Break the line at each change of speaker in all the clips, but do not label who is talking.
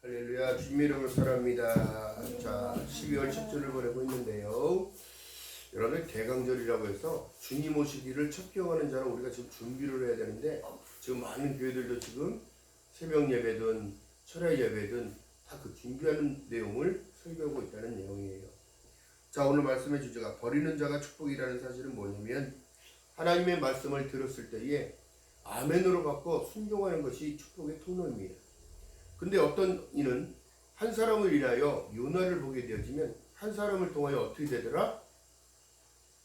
할렐루야, 주님의 이름을 사랑합니다. 자, 12월 10주를 보내고 있는데요. 여러분, 대강절이라고 해서 주님 오시기를 첩경하는 자는 우리가 지금 준비를 해야 되는데, 지금 많은 교회들도 지금 새벽 예배든 철야 예배든 다 그 준비하는 내용을 설교하고 있다는 내용이에요. 자, 오늘 말씀의 주제가 버리는 자가 축복이라는 사실은 뭐냐면, 하나님의 말씀을 들었을 때에 아멘으로 받고 순종하는 것이 축복의 통로입니다. 근데 어떤 이는 한 사람을 인하여 요나를 보게 되어지면 한 사람을 통하여 어떻게 되더라?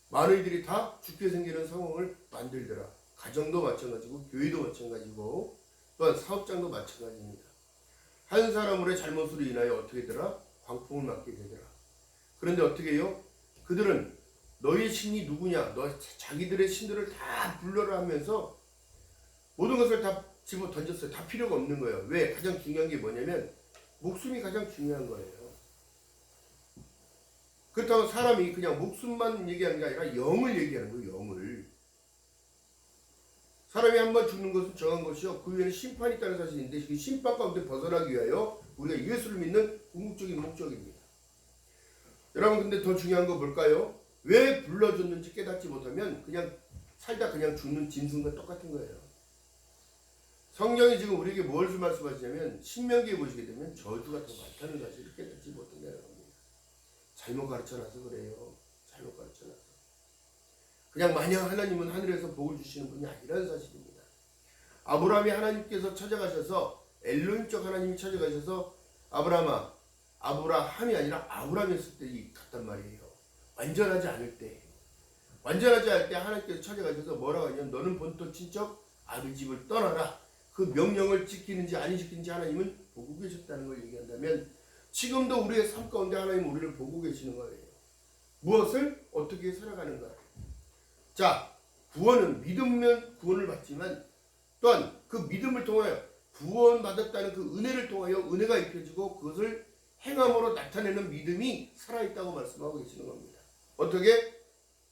많은 이들이 다 죽게 생기는 상황을 만들더라. 가정도 마찬가지고 교회도 마찬가지고 또한 사업장도 마찬가지입니다. 한 사람의 잘못으로 인하여 어떻게 되더라? 광풍을 맞게 되더라. 그런데 어떻게 해요? 그들은 너희의 신이 누구냐? 자기들의 신들을 다 불러라 하면서 모든 것을 다 집어 던졌어요. 다 필요가 없는 거예요. 왜? 가장 중요한 게 뭐냐면 목숨이 가장 중요한 거예요. 그렇다고 사람이 그냥 목숨만 얘기하는 게 아니라 영을 얘기하는 거예요. 영을. 사람이 한번 죽는 것은 정한 것이요. 그 위에는 심판이 있다는 사실인데 그 심판 가운데 벗어나기 위하여 우리가 예수를 믿는 궁극적인 목적입니다. 여러분, 근데 더 중요한 거 뭘까요? 왜 불러줬는지 깨닫지 못하면 그냥 살다 그냥 죽는 짐승과 똑같은 거예요. 성경이 지금 우리에게 무엇을 말씀하시냐면 신명기에 보시게 되면 저주가 더 많다는 사실을 깨닫지 못한다는 겁니다. 잘못 가르쳐놔서 그래요. 잘못 가르쳐놔서. 그냥 마냥 하나님은 하늘에서 복을 주시는 분이 아니라는 사실입니다. 아브라함이 하나님께서 찾아가셔서 엘로힘적 하나님이 찾아가셔서 아브라함이 아니라 아브라함이었을 때 같단 말이에요. 완전하지 않을 때 하나님께서 찾아가셔서 뭐라고 하냐면 너는 본토 친척 아비 집을 떠나라. 그 명령을 지키는지 안 지키는지 하나님은 보고 계셨다는 걸 얘기한다면 지금도 우리의 삶 가운데 하나님은 우리를 보고 계시는 거예요. 무엇을 어떻게 살아가는가. 자, 구원은 믿으면 구원을 받지만 또한 그 믿음을 통하여 구원받았다는 그 은혜를 통하여 은혜가 입혀지고 그것을 행함으로 나타내는 믿음이 살아있다고 말씀하고 계시는 겁니다. 어떻게?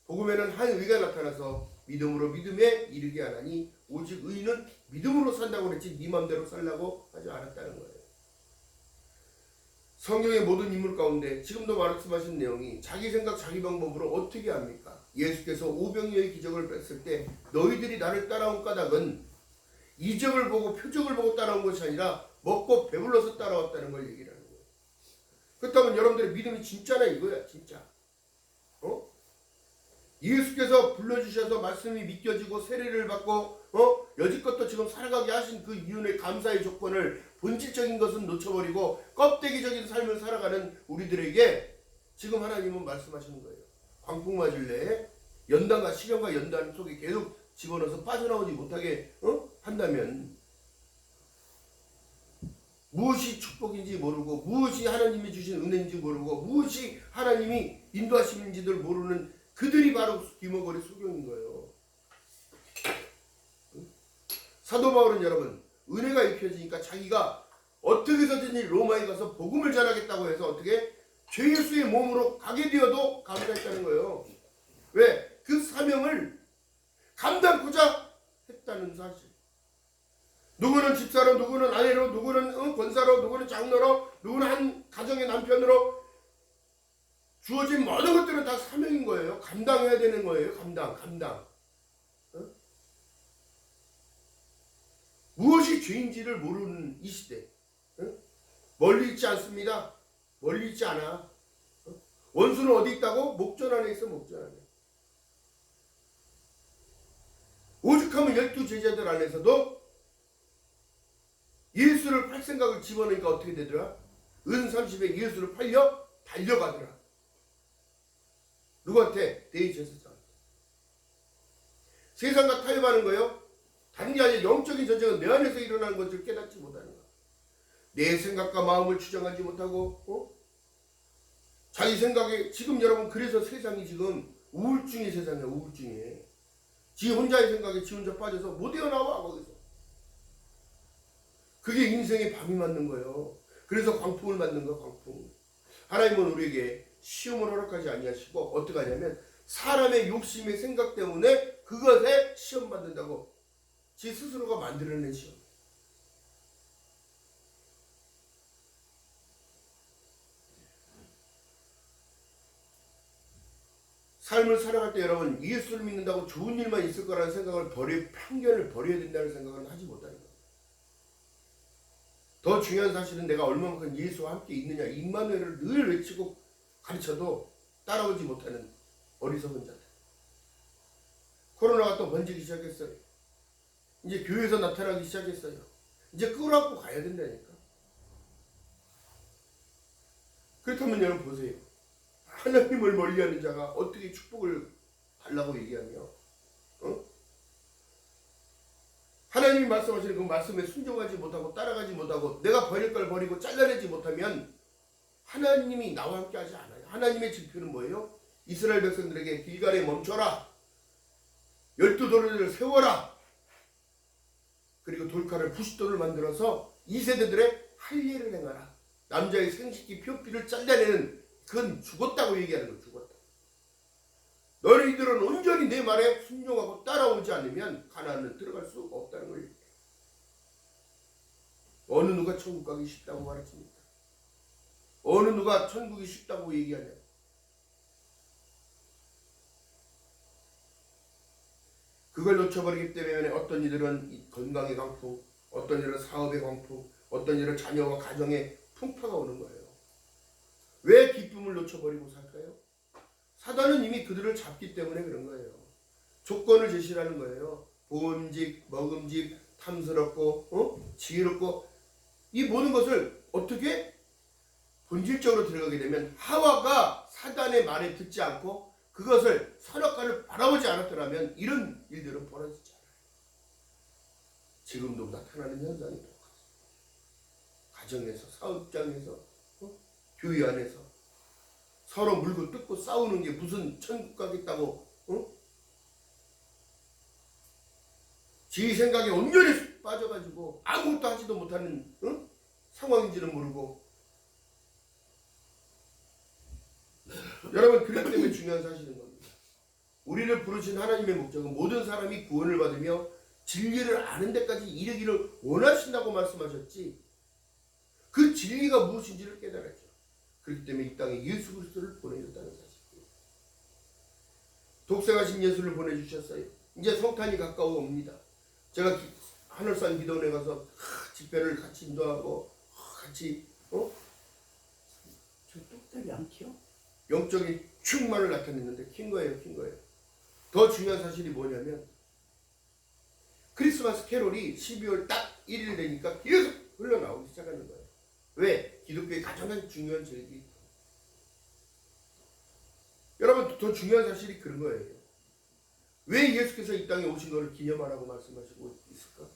복음에는 한 의가 나타나서 믿음으로 믿음에 이르게 하나니 오직 의인은 믿음으로 산다고 그랬지 네 맘대로 살라고 하지 않았다는 거예요. 성경의 모든 인물 가운데 지금도 말씀하신 내용이 자기 생각 자기 방법으로 어떻게 합니까? 예수께서 오병이어의 기적을 뺐을 때 너희들이 나를 따라온 까닭은 이적을 보고 표적을 보고 따라온 것이 아니라 먹고 배불러서 따라왔다는 걸 얘기를 하는 거예요. 그렇다면 여러분들의 믿음이 진짜나 이거야. 진짜. 예수께서 불러주셔서 말씀이 믿겨지고 세례를 받고 여지껏도 지금 살아가게 하신 그 이윤의 감사의 조건을 본질적인 것은 놓쳐버리고 껍데기적인 삶을 살아가는 우리들에게 지금 하나님은 말씀하시는 거예요. 광풍 맞을래? 연단과 시련과 연단 속에 계속 집어넣어서 빠져나오지 못하게 한다면 무엇이 축복인지 모르고 무엇이 하나님이 주신 은혜인지 모르고 무엇이 하나님이 인도하시는지를 모르는 그들이 바로 귀머거리 소경인 거예요. 사도 바울은 여러분 은혜가 입혀지니까 자기가 어떻게 해서든지 로마에 가서 복음을 전하겠다고 해서 어떻게 죄 예수의 몸으로 가게 되어도 감사했다는 거예요. 왜? 그 사명을 감당코자 했다는 사실. 누구는 집사로, 누구는 아내로, 누구는 권사로, 누구는 장로로, 누구는 한 가정의 남편으로 주어진 모든 것들은 다 사명인 거예요. 감당해야 되는 거예요. 감당. 무엇이 죄인지를 모르는 이 시대. 멀리 있지 않습니다. 멀리 있지 않아. 원수는 어디 있다고? 목전 안에 있어. 목전 안에. 오죽하면 12제자들 안에서도 예수를 팔 생각을 집어넣으니까 어떻게 되더라? 은 30에 예수를 팔려 달려가더라. 누구한테? 대제사장한테. 세상과 타협하는 거예요. 다른 게 아니라 영적인 전쟁은 내 안에서 일어나는 것을 깨닫지 못하는 거야. 내 생각과 마음을 추정하지 못하고 자기 생각에 지금 여러분 그래서 세상이 지금 우울증의 세상이야. 우울증에. 지 혼자의 생각에 지 혼자 빠져서 못 헤어나와 거기서. 그게 인생의 밤이 맞는 거예요. 그래서 광풍을 맞는 거야. 광풍. 하나님은 우리에게 시험을 허락하지 아니하시고 어떻게 하냐면 사람의 욕심의 생각 때문에 그것에 시험 받는다고 지 스스로가 만들어낸 시험. 삶을 살아갈 때 여러분 예수를 믿는다고 좋은 일만 있을 거라는 생각을 편견을 버려야 된다는 생각을 하지 못하는 거예요. 더 중요한 사실은 내가 얼마만큼 예수와 함께 있느냐. 임마누엘을 늘 외치고 가르쳐도 따라오지 못하는 어리석은 자들. 코로나가 또 번지기 시작했어요. 이제 교회에서 나타나기 시작했어요. 이제 끌어안고 가야 된다니까. 그렇다면 여러분 보세요. 하나님을 멀리하는 자가 어떻게 축복을 달라고 얘기하며 하나님이 말씀하시는 그 말씀에 순종하지 못하고 따라가지 못하고 내가 버릴 걸 버리고 잘라내지 못하면 하나님이 나와 함께 하지 않아요. 하나님의 지표는 뭐예요? 이스라엘 백성들에게 길갈에 멈춰라. 12돌을 세워라. 그리고 돌칼을 부싯돌을 만들어서 2세대들의 할례를 행하라. 남자의 생식기 표피를 잘라내는 그건 죽었다고 얘기하는 거예요. 죽었다. 너희들은 온전히 내 말에 순종하고 따라오지 않으면 가나안은 들어갈 수 없다는 거예요. 어느 누가 천국 가기 쉽다고 말했습니까? 어느 누가 천국이 쉽다고 얘기하냐? 그걸 놓쳐버리기 때문에 어떤 이들은 건강의 광풍, 어떤 이들은 사업의 광풍, 어떤 이들은 자녀와 가정의 풍파가 오는 거예요. 왜 기쁨을 놓쳐버리고 살까요? 사단은 이미 그들을 잡기 때문에 그런 거예요. 조건을 제시하는 거예요. 보험직, 먹음직, 탐스럽고 지혜롭고 이 모든 것을 어떻게 본질적으로 들어가게 되면 하와가 사단의 말에 듣지 않고 그것을 선악과를 바라보지 않았더라면 이런 일들은 벌어지지 않아요. 지금도 나타나는 현상이 똑같습니다. 가정에서, 사업장에서, 교회 안에서 서로 물고 뜯고 싸우는 게 무슨 천국 가겠다고 지 생각에 온전히 빠져가지고 아무것도 하지도 못하는 상황인지는 모르고 여러분 그렇기 때문에 중요한 사실인 겁니다. 우리를 부르신 하나님의 목적은 모든 사람이 구원을 받으며 진리를 아는 데까지 이르기를 원하신다고 말씀하셨지 그 진리가 무엇인지를 깨달았죠. 그렇기 때문에 이 땅에 예수 그리스도를 보내줬다는 사실입니다. 독생하신 예수를 보내주셨어요. 이제 성탄이 가까워옵니다. 제가 하늘산 기도원에 가서 집회를 같이 인도하고 같이
저 똑딱이 안 키워?
영적인 충만을 나타냈는데 킨 거예요. 더 중요한 사실이 뭐냐면 크리스마스 캐롤이 12월 딱 1일 되니까 계속 흘러나오기 시작하는 거예요. 왜? 기독교의 가장 중요한 절기. 여러분 더 중요한 사실이 그런 거예요. 왜 예수께서 이 땅에 오신 것을 기념하라고 말씀하시고 있을까?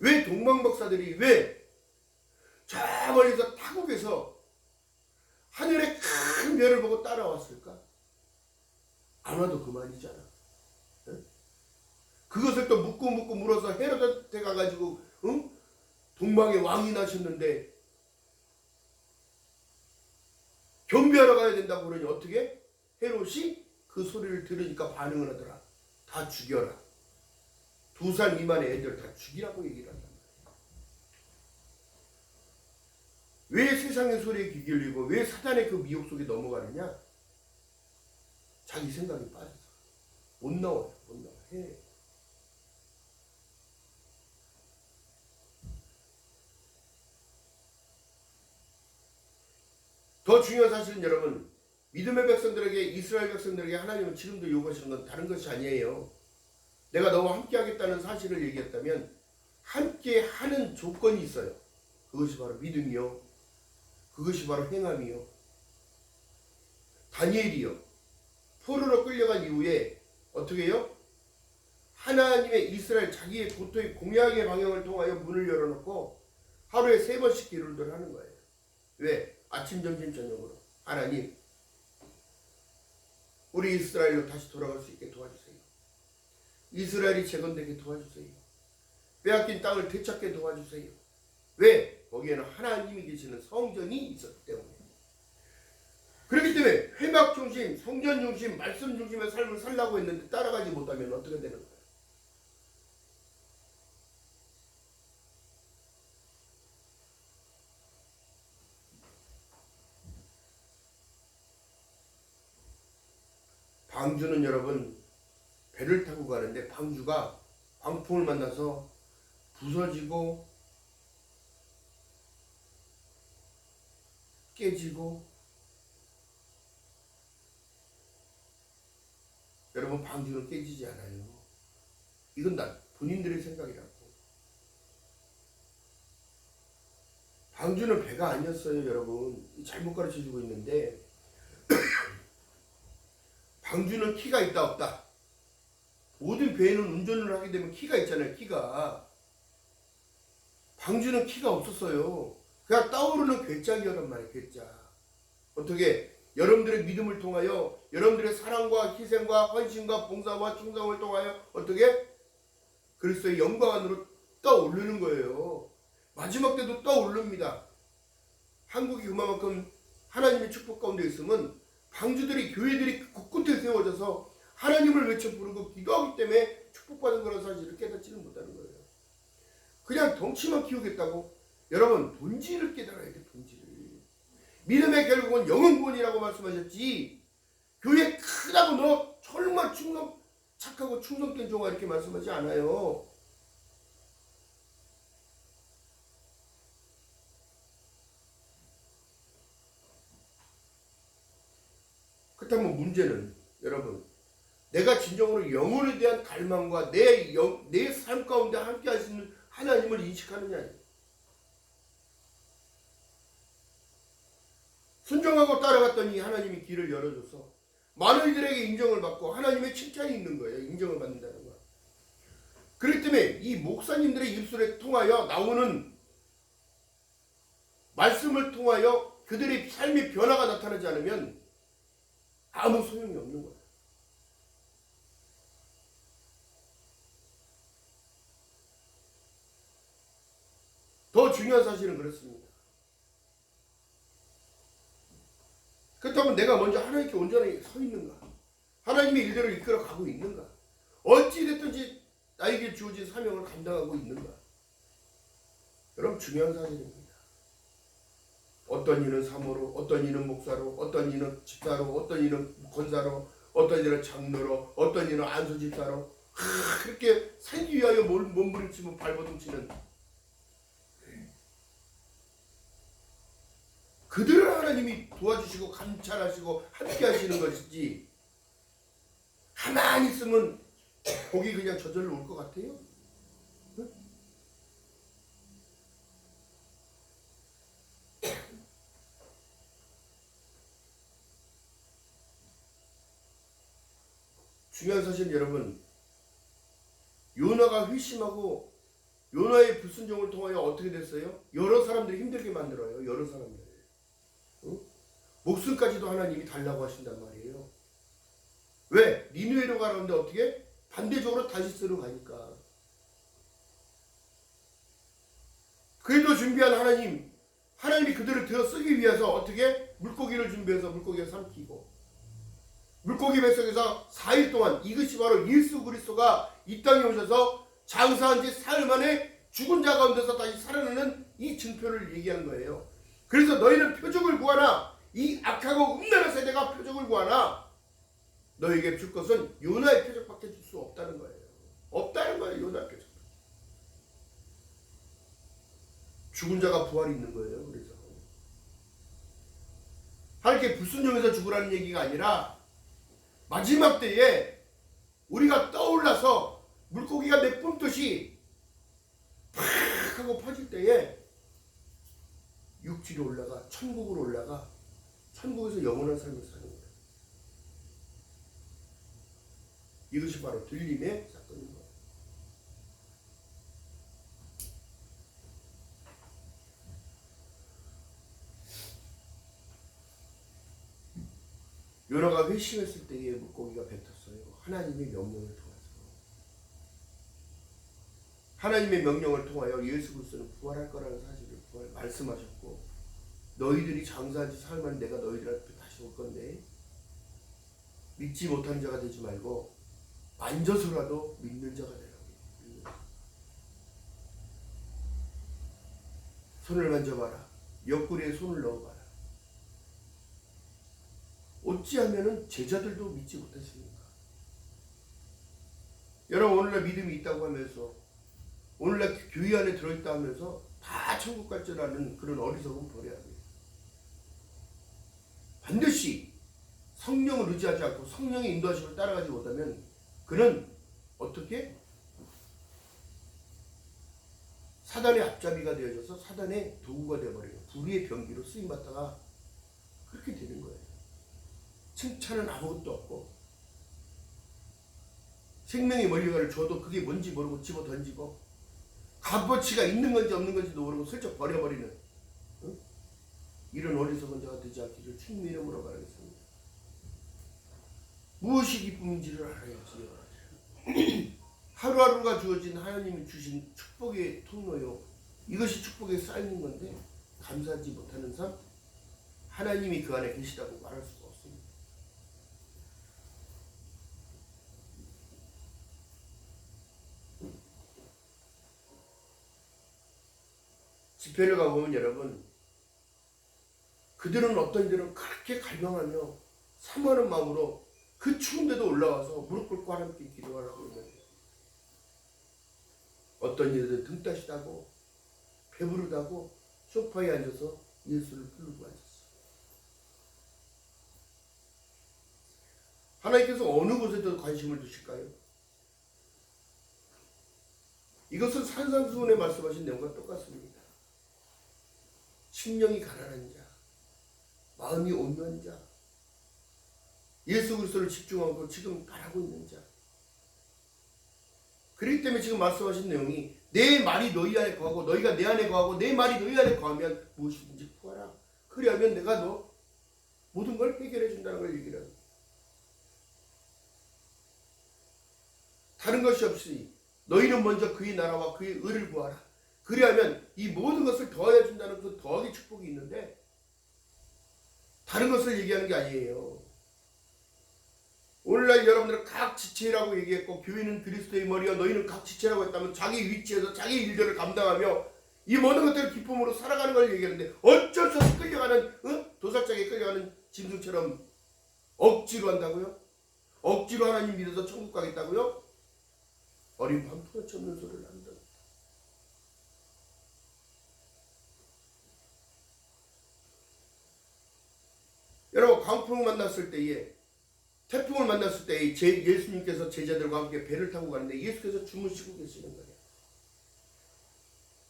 왜 동방박사들이 왜 저 멀리서 타국에서 하늘의 큰 별을 보고 따라왔을까? 아마도 그만이잖아. 응? 그것을 또 묻고 물어서 헤로드한테 가가지고 동방의 왕이 나셨는데 경배하러 가야 된다고 그러니 어떻게? 헤롯이 그 소리를 들으니까 반응을 하더라. 다 죽여라. 2살 미만의 애들 다 죽이라고 얘기를 한단 말이야. 왜 세상의 소리에 귀 기울이고 왜 사단의 그 미혹 속에 넘어가느냐? 자기 생각이 빠져서 못 나와요. 해. 더 중요한 사실은 여러분 믿음의 백성들에게 이스라엘 백성들에게 하나님은 지금도 요구하시는 건 다른 것이 아니에요. 내가 너와 함께 하겠다는 사실을 얘기했다면 함께 하는 조건이 있어요. 그것이 바로 믿음이요. 그것이 바로 행함이요. 다니엘이요. 포로로 끌려간 이후에 어떻게 해요? 하나님의 이스라엘 자기의 고토의 공약의 방향을 통하여 문을 열어놓고 하루에 3번씩 기도를 하는 거예요. 왜? 아침, 점심, 저녁으로. 하나님, 우리 이스라엘로 다시 돌아갈 수 있게 도와주세요. 이스라엘이 재건되게 도와주세요. 빼앗긴 땅을 되찾게 도와주세요. 왜? 거기에는 하나님이 계시는 성전이 있었기 때문에. 그렇기 때문에 회막 중심, 성전 중심, 말씀 중심의 삶을 살라고 했는데 따라가지 못하면 어떻게 되는 거예요? 광주는 여러분 배를 타고 가는데 광주가 광풍을 만나서 부서지고 깨지고, 여러분 광주는 깨지지 않아요. 이건 본인들의 생각이라고. 광주는 배가 아니었어요, 여러분. 잘못 가르쳐주고 있는데 광주는 키가 있다 없다. 모든 배는 운전을 하게 되면 키가 있잖아요. 키가. 광주는 키가 없었어요. 그냥 떠오르는 괴짝이었단 말이에요. 괴짝. 어떻게 여러분들의 믿음을 통하여, 여러분들의 사랑과 희생과 헌신과 봉사와 충성을 통하여 어떻게 그리스도의 영광 안으로 떠오르는 거예요. 마지막 때도 떠오릅니다. 한국이 그만큼 하나님의 축복 가운데 있으면 광주들이, 교회들이 곳곳에 세워져서 하나님을 외쳐 부르고 기도하기 때문에 축복받은 거라는 사실을 깨닫지는 못하는 거예요. 그냥 덩치만 키우겠다고. 여러분 본질을 깨달아야 돼. 본질을. 믿음의 결국은 영혼 구원이라고 말씀하셨지, 교회 크다고 너 정말 착하고 충성된 종아 이렇게 말씀하지 않아요. 그렇다면 문제는 여러분, 내가 진정으로 영혼에 대한 갈망과 내 삶 가운데 함께 하시는 하나님을 인식하느냐. 순종하고 따라갔더니 하나님이 길을 열어줘서 많은 이들에게 인정을 받고 하나님의 칭찬이 있는 거예요. 인정을 받는다는 거. 그렇기 때문에 이 목사님들의 입술에 통하여 나오는 말씀을 통하여 그들의 삶의 변화가 나타나지 않으면 아무 소용이 없는 거예요. 더 중요한 사실은 그렇습니다. 그렇다면 내가 먼저 하나님께 온전하게 서 있는가? 하나님의 일대로 이끌어 가고 있는가? 어찌됐든지 나에게 주어진 사명을 감당하고 있는가? 여러분 중요한 사실입니다. 어떤 이는 사모로, 어떤 이는 목사로, 어떤 이는 집사로, 어떤 이는 권사로, 어떤 이는 장로로, 어떤 이는 안수집사로, 그렇게 살기 위하여 몸부림치고 발버둥치는 그들을 하나님이 도와주시고 감찰하시고 함께 하시는 것이지, 가만히 있으면 복이 그냥 저절로 올 것 같아요? 응? 중요한 사실은 여러분, 요나가 회심하고 요나의 불순종을 통하여 어떻게 됐어요? 여러 사람들이 힘들게 만들어요. 여러 사람들. 응? 목숨까지도 하나님이 달라고 하신단 말이에요. 왜? 니느웨로 가는데 어떻게? 반대적으로 다시스로 가니까. 그래도 준비한 하나님이 그들을 들어 쓰기 위해서 어떻게? 물고기를 준비해서 물고기를 삼키고, 물고기 뱃속에서 4일 동안, 이것이 바로 예수 그리스도가 이 땅에 오셔서 장사한 지 사흘 만에 죽은 자 가운데서 다시 살아나는 이 증표를 얘기한 거예요. 그래서 너희는 표적을 구하나, 이 악하고 음란한 세대가 표적을 구하나 너에게 줄 것은 요나의 표적밖에 줄 수 없다는 거예요. 없다는 거예요. 요나의 표적. 죽은 자가 부활이 있는 거예요. 그래서 하나님께 불순종해서 죽으라는 얘기가 아니라, 마지막 때에 우리가 떠올라서 물고기가 내뿜듯이 팍 하고 퍼질 때에 육지로 올라가, 천국으로 올라가, 천국에서 영원한 삶을 사는 거예요. 이것이 바로 들림의 사건인 거예요. 요나가 회심했을 때에 물고기가 뱉었어요. 하나님의 명령을 통해서. 하나님의 명령을 통하여 예수 그리스도는 부활할 거라는 사실을 말씀하셨고, 너희들이 장사한 지 사흘 만에 내가 너희들 앞에 다시 올 건데 믿지 못한 자가 되지 말고 만져서라도 믿는 자가 되라고. 손을 만져봐라. 옆구리에 손을 넣어봐라. 어찌하면은 제자들도 믿지 못했습니까? 여러분, 오늘날 믿음이 있다고 하면서, 오늘날 교회 안에 들어있다 하면서 다 천국 갈 줄 아는 그런 어리석은 버려야 돼요. 반드시 성령을 의지하지 않고 성령의 인도하심을 따라가지 못하면 그는 어떻게? 사단의 앞잡이가 되어져서 사단의 도구가 되어버려요. 불의의 병기로 쓰임받다가 그렇게 되는 거예요. 칭찬은 아무것도 없고 생명의 멀리가를 줘도 그게 뭔지 모르고 집어 던지고 값어치가 있는 건지 없는 건지도 모르고 슬쩍 버려버리는 이런 어리석은 자가 되지 않기를 주님의 이름으로 바라겠습니다. 무엇이 기쁨인지를 알아야지요. 하루하루가 주어진 하나님이 주신 축복의 통로요. 이것이 축복에 쌓이는 건데 감사하지 못하는 삶, 하나님이 그 안에 계시다고 말할 수가 없습니다. 집회를 가보면 여러분, 그들은 어떤 이들은 그렇게 갈망하며 사모하는 마음으로 그 추운데도 올라와서 무릎 꿇고 하나님께 기도하라고 그러는데, 어떤 이들은 등 따시다고 배부르다고 소파에 앉아서 예수를 부르고 앉았어요. 하나님께서 어느 곳에도 관심을 두실까요? 이것은 산상수훈에 말씀하신 내용과 똑같습니다. 심령이 가난한 자, 마음이 온유한 자, 예수 그리스도를 집중하고 지금 바라고 있는 자. 그렇기 때문에 지금 말씀하신 내용이 내 말이 너희 안에 거하고 너희가 내 안에 거하고 내 말이 너희 안에 거하면 무엇이든지 구하라. 그리하면 내가 너 모든 걸 해결해 준다는 걸 얘기를 합니다. 다른 것이 없이 너희는 먼저 그의 나라와 그의 의를 구하라. 그리하면 이 모든 것을 더하여 준다는 그 더하기 축복이 있는데 다른 것을 얘기하는 게 아니에요. 오늘날 여러분들은 각 지체라고 얘기했고 교회는 그리스도의 머리와 너희는 각 지체라고 했다면 자기 위치에서 자기 일들을 감당하며 이 모든 것들을 기쁨으로 살아가는 걸 얘기하는데 어쩔 수 없이 끌려가는 도살장에 끌려가는 짐승처럼 억지로 한다고요? 억지로 하나님 믿어서 천국 가겠다고요? 어린 반푼어치 없는 소리를 한다. 여러분, 강풍을 만났을 때에 태풍을 만났을 때 예수님께서 제자들과 함께 배를 타고 가는데 예수께서 주무시고 계시는 거예요.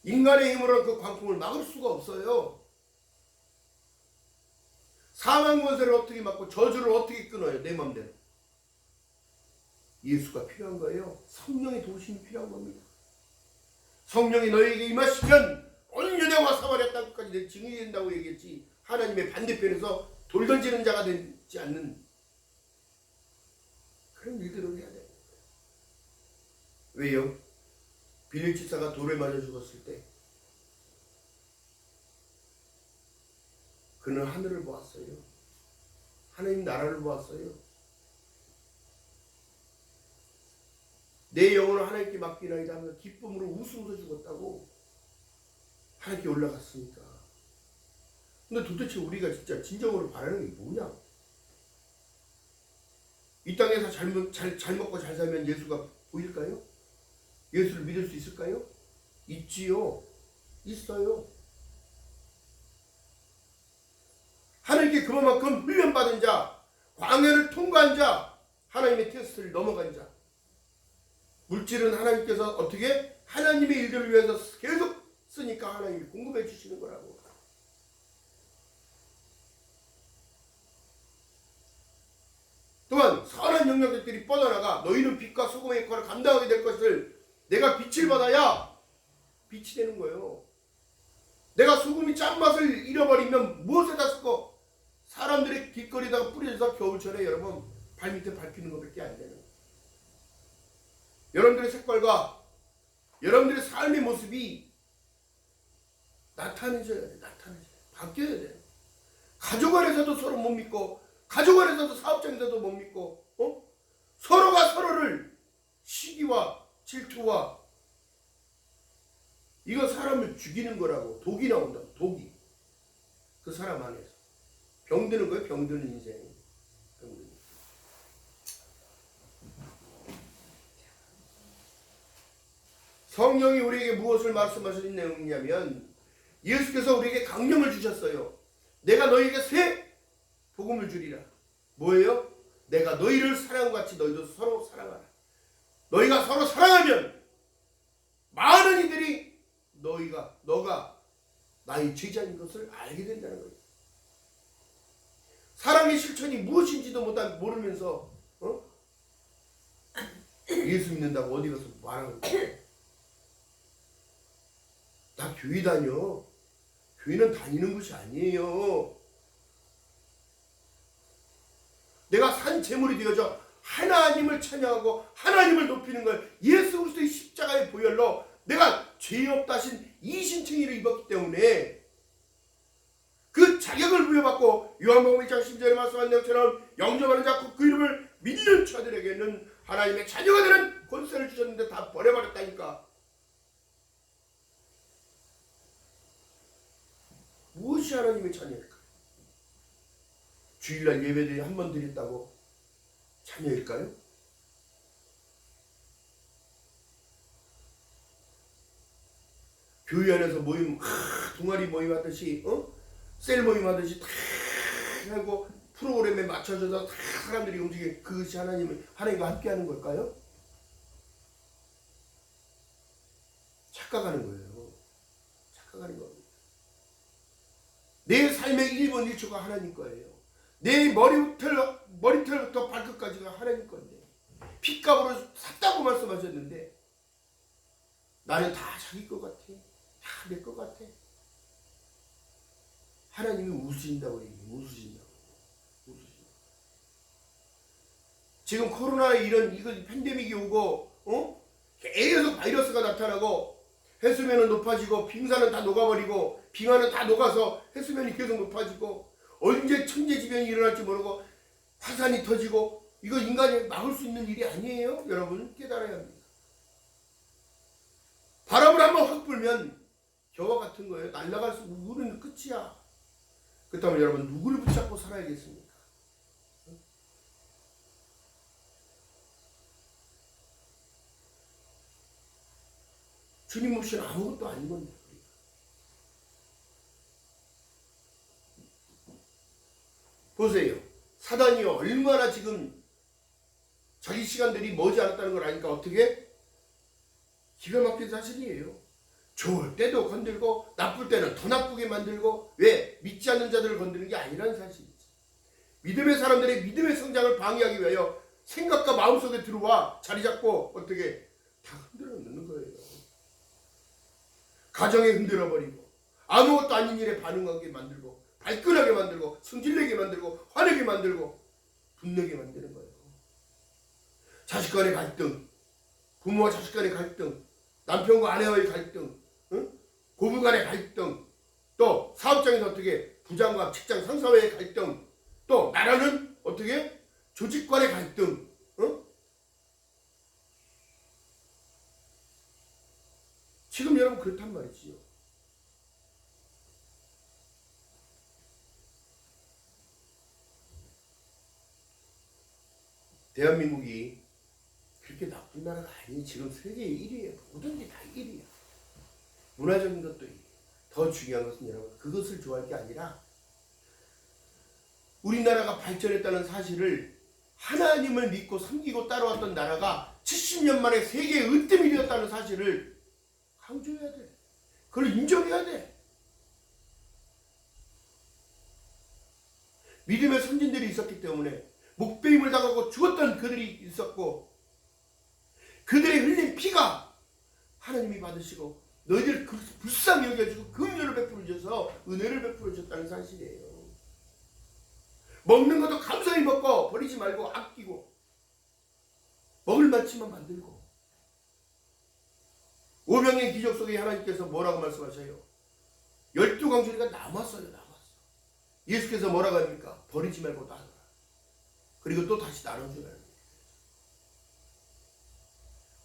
인간의 힘으로는 그 광풍을 막을 수가 없어요. 사망 권세를 어떻게 막고 저주를 어떻게 끊어요? 내 맘대로. 예수가 필요한 거예요. 성령의 도우심이 필요한 겁니다. 성령이 너희에게 임하시면 온 유대와 사마리아 땅까지 내 증인이 된다고 얘기했지. 하나님의 반대편에서 돌 던지는 자가 되지 않는 그런 일들을 해야 돼요. 왜요? 빌립 집사가 돌에 맞아 죽었을 때 그는 하늘을 보았어요. 하나님 나라를 보았어요. 내 영혼을 하나님께 맡기나이다 하면서 기쁨으로 웃으면서 죽었다고 하나님께 올라갔으니까. 근데 도대체 우리가 진짜 진정으로 바라는 게 뭐냐? 이 땅에서 잘 먹고 잘 살면 예수가 보일까요? 예수를 믿을 수 있을까요? 있지요. 있어요. 하나님께 그만큼 훈련받은 자, 광야를 통과한 자, 하나님의 테스트를 넘어간 자. 물질은 하나님께서 어떻게 하나님의 일들을 위해서 계속 쓰니까 하나님이 공급해 주시는 거라고. 또한 선한 영역들이 뻗어나가 너희는 빛과 소금의 역할을 감당하게 될 것을 내가 빛을 받아야 빛이 되는 거예요. 내가 소금이 짠맛을 잃어버리면 무엇에다 쓰고 사람들의 길거리에다가 뿌려져서 겨울철에 여러분 발밑에 밟히는 것밖에 안 되는 거예요. 여러분들의 색깔과 여러분들의 삶의 모습이 나타내져야 돼. 바뀌어야 돼. 가족 안에서도 서로 못 믿고 가족 안에서도 사업장에서도 못 믿고 서로가 서로를 시기와 질투와 이거 사람을 죽이는 거라고. 독이 나온다고. 독이 그 사람 안에서 병드는 거예요. 병드는 인생. 성령이 우리에게 무엇을 말씀하시는 내용이냐면 예수께서 우리에게 강령을 주셨어요. 내가 너희에게 새 복음을 주리라. 뭐예요? 내가 너희를 사랑한 것 같이 너희도 서로 사랑하라. 너희가 서로 사랑하면 많은 이들이 너가 나의 제자인 것을 알게 된다는 거예요. 사랑의 실천이 무엇인지도 모르면서 예수 믿는다고 어디 가서 말하는 거예요. 나 교회 다녀. 교회는 다니는 것이 아니에요. 내가 산 제물이 되어져 하나님을 찬양하고 하나님을 높이는 걸 예수 그리스도의 십자가의 보혈로 내가 죄 없다 하신 이신칭의를 입었기 때문에 그 자격을 부여받고 요한복음 1장 10절에 말씀한 내용처럼 영접하는 자고 그 이름을 믿는 자들에게는 하나님의 자녀가 되는 권세를 주셨는데 다 버려버렸다니까. 무엇이 하나님의 자녀일까? 주일날 예배드리 한 번 드렸다고 자녀일까요? 교회 안에서 모임, 동아리 모임 하듯이, 셀 모임 하듯이 다 하고 프로그램에 맞춰져서 다 사람들이 움직이는 그것이 하나님과 함께 하는 걸까요? 착각하는 거예요. 착각하는 겁니다. 내 삶의 1분 1초가 하나님 거예요. 내 머리털부터 발끝까지가 하나님 건데 핏값으로 샀다고 말씀하셨는데 나는 다 자기 것 같아. 다 내 것 같아. 하나님이 웃으신다고 얘기해요. 웃으신다고. 지금 코로나 이거 팬데믹이 오고 계속 바이러스가 나타나고 해수면은 높아지고 빙산은 다 녹아버리고 빙하는 다 녹아서 해수면이 계속 높아지고 언제 천재지변이 일어날지 모르고 화산이 터지고 이거 인간이 막을 수 있는 일이 아니에요. 여러분 깨달아야 합니다. 바람을 한번 확 불면 겨와 같은 거예요. 날아갈 수 우리는 끝이야. 그렇다면 여러분 누구를 붙잡고 살아야겠습니까? 주님 없이는 아무것도 아닌 건데. 보세요. 사단이 얼마나 지금 자기 시간들이 머지않았다는 걸 아니까 어떻게? 기가 막힌 사실이에요. 좋을 때도 건들고 나쁠 때는 더 나쁘게 만들고 왜? 믿지 않는 자들을 건드는 게 아니라는 사실이지. 믿음의 사람들의 믿음의 성장을 방해하기 위하여 생각과 마음속에 들어와 자리 잡고 어떻게 다 흔들어 놓는 거예요. 가정에 흔들어버리고 아무것도 아닌 일에 반응하게 만들고 발끈하게 만들고 성질내게 만들고 화내게 만들고 분내게 만드는 거예요. 자식 간의 갈등, 부모와 자식 간의 갈등, 남편과 아내와의 갈등, 고부 간의 갈등, 또 사업장에서 어떻게 부장과 직장 상사와의 갈등, 또 나라는 어떻게 조직 간의 갈등, 지금 여러분 그렇단 말이지요. 대한민국이 그렇게 나쁜 나라가 아니. 지금 세계 1위에요. 모든 게 다 1위야. 문화적인 것도 1위. 더 중요한 것은 여러분 그것을 좋아할 게 아니라 우리나라가 발전했다는 사실을 하나님을 믿고 섬기고 따라왔던 나라가 70년 만에 세계의 으뜸이 되었다는 사실을 강조해야 돼. 그걸 인정해야 돼. 믿음의 선진들이 있었기 때문에 목배임을 당하고 죽었던 그들이 있었고 그들의 흘린 피가 하나님이 받으시고 너희들 불쌍히 여겨주고 긍휼을 베풀어 주셔서 은혜를 베풀어 주셨다는 사실이에요. 먹는 것도 감사히 먹고 버리지 말고 아끼고 먹을 만치만 만들고 오병의 기적 속에 하나님께서 뭐라고 말씀하셔요? 12광주리가 남았어요. 예수께서 뭐라고 합니까? 버리지 말고 나눠라. 그리고 또 다시 나눠주라는 거예요.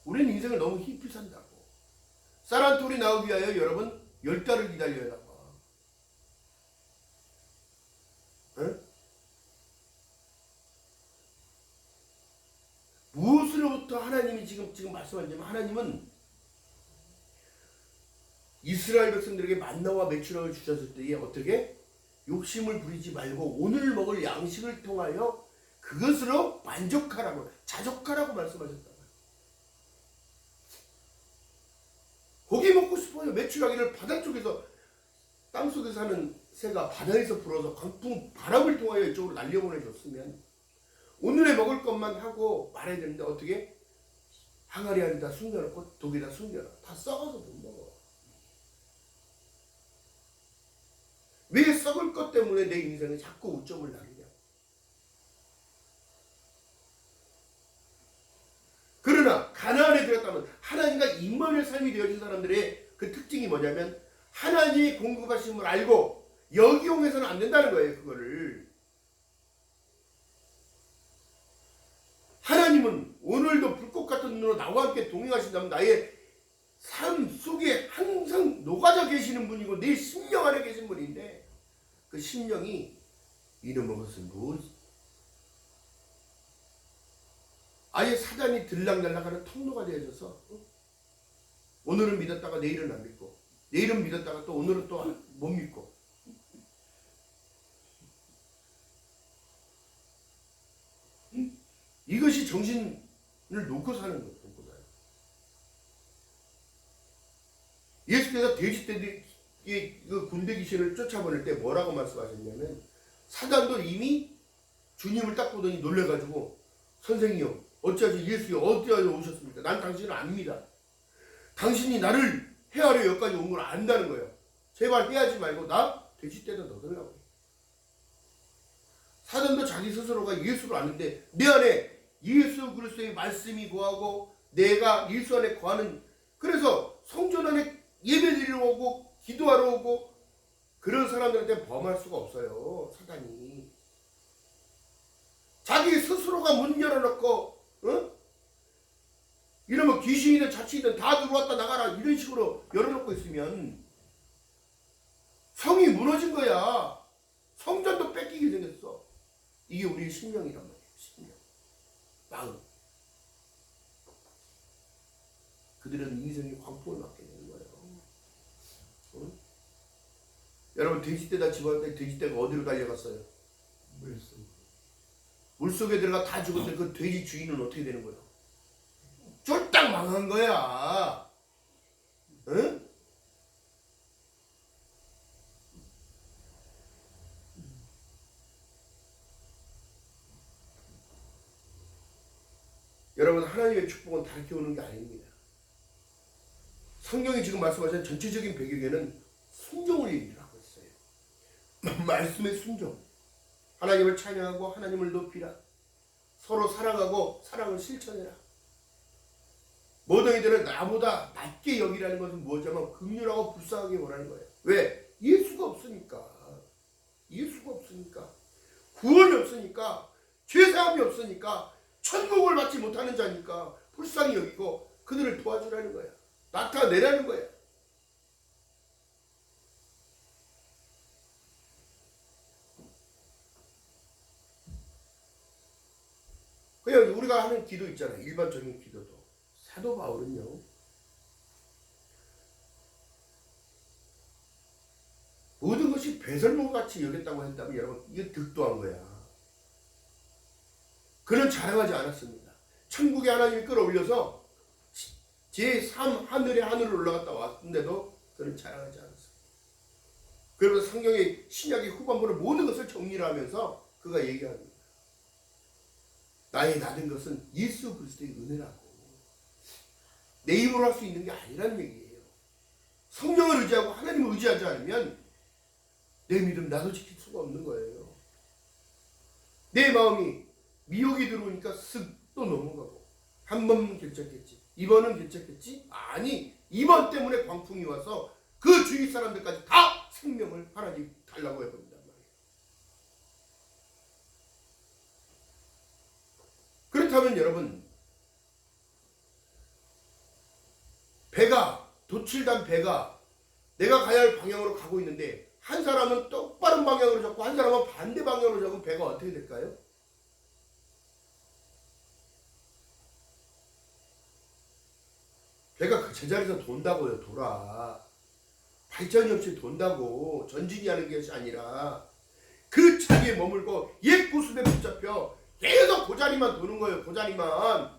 우리는 인생을 너무 힘이 산다고. 쌀 한 톨이 나오기 위하여 여러분 10달을 기다려야 나와. 응? 무엇으로부터 하나님이 지금 말씀하냐면 하나님은 이스라엘 백성들에게 만나와 메추라를 주셨을 때에 어떻게 욕심을 부리지 말고 오늘 먹을 양식을 통하여 그것으로 만족하라고 자족하라고 말씀하셨다. 고기 먹고 싶어요. 메추라기를 바다 쪽에서 땅속에 사는 새가 바다에서 불어서 강풍 바람을 통하여 이쪽으로 날려보내줬으면 오늘의 먹을 것만 하고 말해야 되는데 어떻게 항아리 안에다 숨겨놓고 독에다 숨겨놔. 다 썩어서 못 먹어. 왜 썩을 것 때문에 내 인생에 자꾸 오점을 나느냐. 그러나 가나안에 들었다면 하나님과 임마누엘 삶이 되어진 사람들의 그 특징이 뭐냐면 하나님이 공급하심을 알고 역이용해서는 안 된다는 거예요. 그거를 하나님은 오늘도 불꽃 같은 눈으로 나와 함께 동행하신다면 나의 삶 속에 항상 녹아져 계시는 분이고 내 심령 안에 계신 분인데 그 심령이 이놈의 것은 뭐지? 아예 사단이 들락날락하는 통로가 되어져서 오늘은 믿었다가 내일은 안 믿고 내일은 믿었다가 또 오늘은 또 못 믿고 이것이 정신을 놓고 사는 거예요. 놓고 살아요. 예수께서 돼지떼 그 군대 귀신을 쫓아보낼 때 뭐라고 말씀하셨냐면 사단도 이미 주님을 딱 보더니 놀래가지고 선생님이요 어찌하지 예수요 어찌하여 오셨습니까? 난 당신을 압니다. 당신이 나를 해하려 여기까지 온 걸 안다는 거예요. 제발 해하지 말고 나 돼지떼다 넣어달라고. 사단도 자기 스스로가 예수를 아는데 내 안에 예수 그리스도의 말씀이 거하고 내가 예수 안에 거하는 그래서 성전 안에 예배드리러 오고 기도하러 오고 그런 사람들한테 범할 수가 없어요. 사단이 자기 스스로가 문 열어놓고 이러면 귀신이든 자치이든 다 들어왔다 나가라 이런 식으로 열어놓고 있으면 성이 무너진 거야. 성전도 뺏기게 생겼어. 이게 우리의 심령이란 말이에요. 심령 마음. 그들은 인생의 광풍을 맞게 되는 거예요. 여러분 돼지떼다 집어갈 때 돼지떼가 어디로 달려갔어요? 물속에 들어가 다 죽었는데 그 돼지 주인은 어떻게 되는 거예요? 쫄딱 망한 거야. 응? 여러분 하나님의 축복은 다르게 오는 게 아닙니다. 성경이 지금 말씀하신 전체적인 배경에는 순종을 얘기를 하고 있어요. 말씀의 순종. 하나님을 찬양하고 하나님을 높이라. 서로 사랑하고 사랑을 실천해라. 모든 이들은 나보다 낮게 여기라는 것은 무엇이냐면 긍휼하고 불쌍하게 원하는 거예요. 왜? 예수가 없으니까. 예수가 없으니까. 구원이 없으니까. 죄사함이 없으니까. 천국을 받지 못하는 자니까 불쌍히 여기고 그들을 도와주라는 거야. 나타내라는 거야. 그냥 우리가 하는 기도 있잖아요. 일반적인 기도도. 사도 바울은요. 모든 것이 배설물같이 여겼다고 했다면 여러분 이게 득도한 거야. 그는 자랑하지 않았습니다. 천국에 하나님이 끌어올려서 제3 하늘에 하늘을 올라갔다 왔는데도 그는 자랑하지 않았습니다. 그러면서 성경의 신약의 후반부를 모든 것을 정리를 하면서 그가 얘기합니다. 나의 나된 것은 예수 그리스도의 은혜라고. 내 힘으로 할 수 있는 게 아니라는 얘기예요. 성령을 의지하고 하나님을 의지하지 않으면 내 믿음 나도 지킬 수가 없는 거예요. 내 마음이 미혹이 들어오니까 쓱 또 넘어가고 한 번은 괜찮겠지. 이번은 괜찮겠지? 아니 이번 때문에 광풍이 와서 그 주위 사람들까지 다 생명을 하나님 달라고 해버린단 말이에요. 그렇다면 여러분 배가 도칠단 배가 내가 가야 할 방향으로 가고 있는데 한 사람은 똑바른 방향으로 잡고 한 사람은 반대 방향으로 잡으면 배가 어떻게 될까요? 배가 그 제자리에서 돈다고요. 돌아. 발전이 없이 돈다고. 전진이 하는 것이 아니라 그 자리에 머물고 옛 구습에 붙잡혀 계속 그 자리만 도는 거예요. 그 자리만.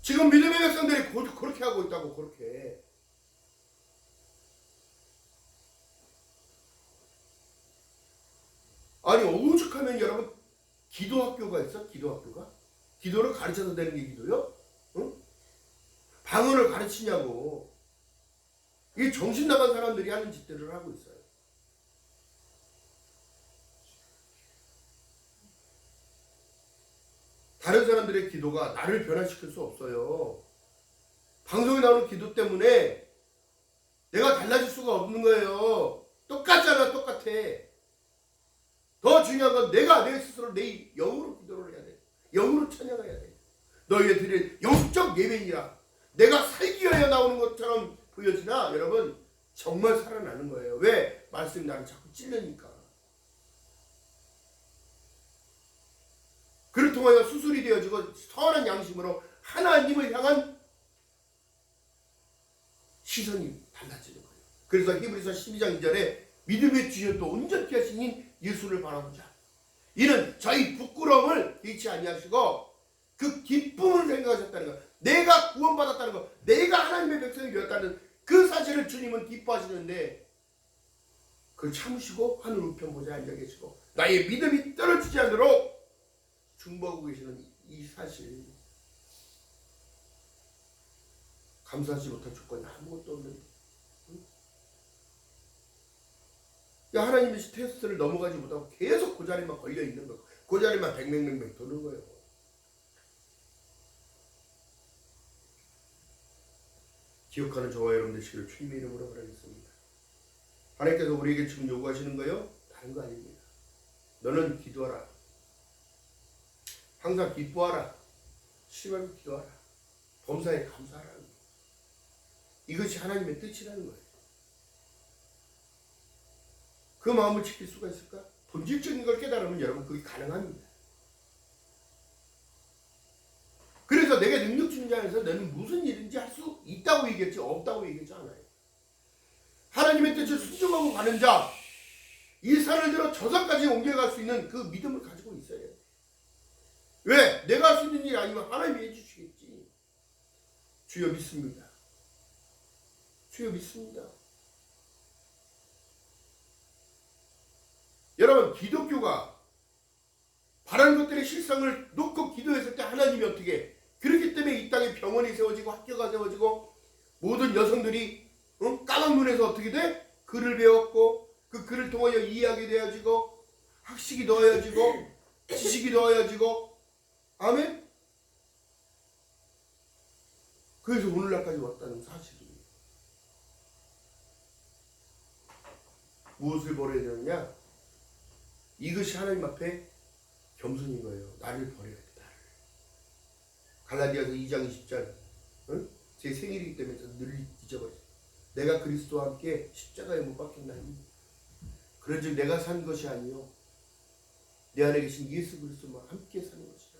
지금 믿음의 백성들이 그렇게 하고 있다고. 그렇게. 아니 오죽하면 여러분 기도학교가 있어? 기도학교가? 기도를 가르쳐서 되는 게 기도요? 응? 방언을 가르치냐고. 이게 정신 나간 사람들이 하는 짓들을 하고 있어요. 다른 사람들의 기도가 나를 변화시킬 수 없어요. 방송에 나오는 기도 때문에 내가 달라질 수가 없는 거예요. 똑같잖아. 똑같아. 더 중요한 건 내가 내 스스로 내 영으로 기도를 해야 돼. 영으로 찬양해야 돼. 너희의 드릴 영적 예배이라. 내가 살기 위하여 나오는 것처럼 보여지나 여러분 정말 살아나는 거예요. 왜? 말씀이 나를 자꾸 찔르니까. 그를 통하여 수술이 되어지고 선한 양심으로 하나님을 향한 시선이 달라지는 거예요. 그래서 히브리서 12장 2절에 믿음의 주여 또 온전케 하시니 예수를 바라보자. 이는 저희 부끄러움을 잃지 아니하시고 그 기쁨을 생각하셨다는 것. 내가 구원받았다는 것. 내가 하나님의 백성이 되었다는 그 사실을 주님은 기뻐하시는데 그걸 참으시고 하늘 우편 보좌에 앉아 계시고 나의 믿음이 떨어지지 않도록 중보하고 계시는 이 사실. 감사하지 못할 조건이 아무것도 없는. 하나님이 테스트를 넘어가지 못하고 계속 그 자리만 걸려 있는 거. 그 자리만 뱅뱅뱅뱅 도는 거예요. 기억하는 저와 여러분들 시기를 주님의 이름으로 바라겠습니다. 하나님께서 우리에게 지금 요구하시는 거요? 다른 거 아닙니다. 너는 기도하라. 항상 기뻐하라. 심하게 기도하라. 범사에 감사하라. 이것이 하나님의 뜻이라는 거예요. 그 마음을 지킬 수가 있을까? 본질적인 걸 깨달으면 여러분 그게 가능합니다. 그래서 내가 능력 주는 자에서 너는 무슨 일인지 할 수 있다고 얘기했지 없다고 얘기하지 않아요. 하나님의 뜻을 순종하고 가는 자, 이 산을 들어 저 산까지 옮겨갈 수 있는 그 믿음을 가지고 있어야 해요. 왜? 내가 할 수 있는 일 아니면 하나님이 해주시겠지. 주여 믿습니다. 주여 믿습니다. 여러분 기독교가 바라는 것들의 실상을 놓고 기도했을 때 하나님이 어떻게 그렇기 때문에 이 땅에 병원이 세워지고 학교가 세워지고 모든 여성들이 까만 눈에서 어떻게 돼? 글을 배웠고 그 글을 통하여 이해하게 되어지고 학식이 더해지고 지식이 더해지고 아멘? 그래서 오늘날까지 왔다는 사실이에요. 무엇을 버려야 되느냐? 이것이 하나님 앞에 겸손인 거예요. 나를 버려야 돼. 나를. 갈라디아서 2장 20절 제 생일이기 때문에 늘 잊어버렸어요. 내가 그리스도와 함께 십자가에 못 박혔나니 그런즉 내가 산 것이 아니요 내 안에 계신 예수 그리스도와 함께 사는 것이라.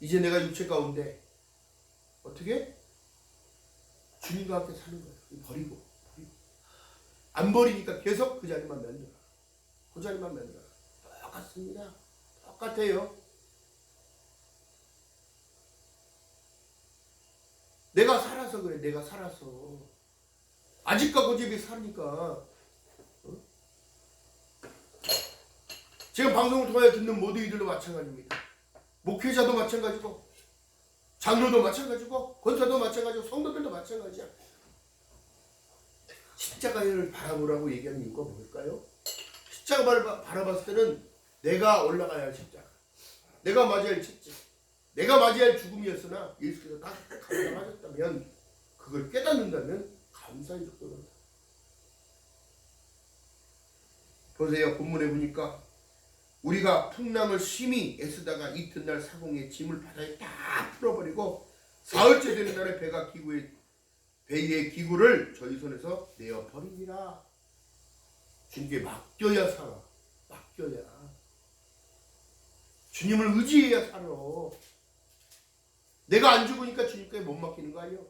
이제 내가 육체 가운데 어떻게? 주님과 함께 사는 거예요. 버리고 안 버리니까 계속 그 자리만 면들어. 그 자리만 면들어. 똑같습니다. 똑같아요. 내가 살아서 그래. 내가 살아서. 아직과 고집이 사니까. 지금 방송을 통해 듣는 모든 이들도 마찬가지입니다. 목회자도 마찬가지고 장로도 마찬가지고 권사도 마찬가지고 성도들도 마찬가지야. 십자가를 바라보라고 얘기하는 이유가 뭘까요? 십자가를 바라봤을 때는 내가 올라가야 할 십자가, 내가 맞아야 할 채찍, 내가 맞아야 할 죽음이었으나 예수께서 다 감당하셨다면 그걸 깨닫는다면 감사의 죽도록. 보세요. 본문에 보니까 우리가 풍랑을 심히 애쓰다가 이튿날 사공에 짐을 바다에 다 풀어버리고 사흘째 되는 날에 배의 기구를 저희 손에서 내어버리니라. 주님께 맡겨야 살아. 맡겨야. 주님을 의지해야 살아. 내가 안 죽으니까 주님께 못 맡기는 거 아니에요?